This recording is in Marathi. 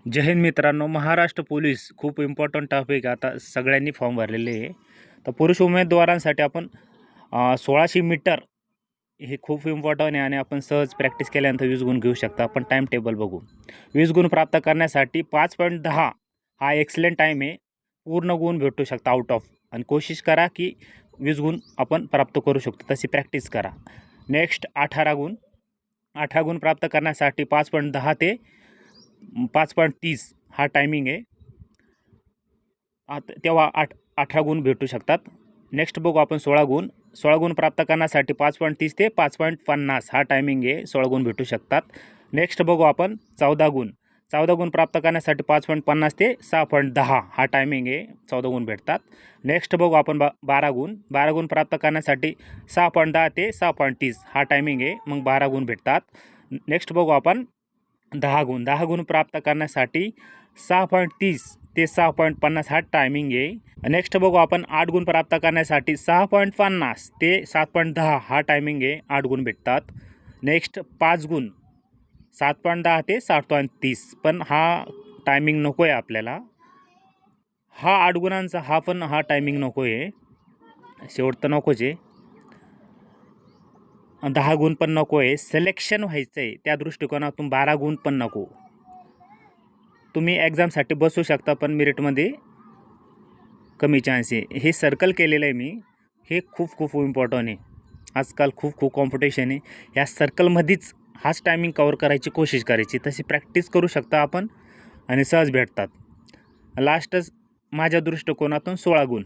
जय हिंद मित्रांनो. महाराष्ट्र पोलीस खूप इम्पॉर्टंट टॉपिक. आता सगळ्यांनी फॉर्म भरलेले आहे. तर पुरुष उमेदवारांसाठी आपण 1600 मीटर हे खूप इम्पॉर्टंट आहे आणि आपण सहज प्रॅक्टिस केल्यानंतर 20 गुण घेऊ शकता. आपण टाईम टेबल बघू. 20 गुण प्राप्त करण्यासाठी 5.10 हा एक्सलंट टाईम आहे. पूर्ण गुण भेटू शकता आउट ऑफ, आणि कोशिश करा की 20 गुण आपण प्राप्त करू शकतो, तशी प्रॅक्टिस करा. नेक्स्ट 18 गुण. 18 गुण प्राप्त करण्यासाठी 5.10 ते 5.30 हा टायमिंग आहे. तेव्हा 18 गुण भेटू शकतात. नेक्स्ट बघू आपण 16 गुण. 16 गुण प्राप्त करण्यासाठी 5.30 ते 5.50 हा टायमिंग आहे. 16 गुण भेटू शकतात. नेक्स्ट बघू आपण 14 गुण. 14 गुण प्राप्त करण्यासाठी 5.50 ते 6.10 हा टायमिंग आहे. 14 गुण भेटतात. नेक्स्ट बघू आपण 12 गुण. 12 गुण प्राप्त करण्यासाठी 6.10 ते 6.30 हा टायमिंग आहे. मग 12 गुण भेटतात. नेक्स्ट बघू आपण 10 गुण. 10 गुण प्राप्त करण्यासाठी 6.30 ते 6.50 हा टायमिंग आहे. नेक्स्ट बघू आपण 8 गुण प्राप्त करण्यासाठी 6.50 ते 7.10 हा टायमिंग आहे. 8 गुण भेटतात. नेक्स्ट 5 गुण 7.10 ते 7.30, पण हा टायमिंग नको आहे आपल्याला. हा 8 गुणांचा हा टायमिंग नको आहे. शेवट नकोच आहे. 10 गुण पण नको आहे. सिलेक्शन व्हायचं आहे त्या दृष्टिकोनातून 12 गुण पण नको. तुम्ही एक्झामसाठी बसू शकता, पण मेरिटमध्ये कमी चान्स आहे. हे सर्कल केलेलं आहे मी. हे खूप इम्पॉर्टंट आहे. आजकाल खूप कॉम्पिटिशन आहे. या सर्कलमध्येच हाच टायमिंग कवर करायची कोशिश करायची. तशी प्रॅक्टिस करू शकता आपण आणि सहज भेटतात. लास्टच माझ्या दृष्टिकोनातून 16 गुण.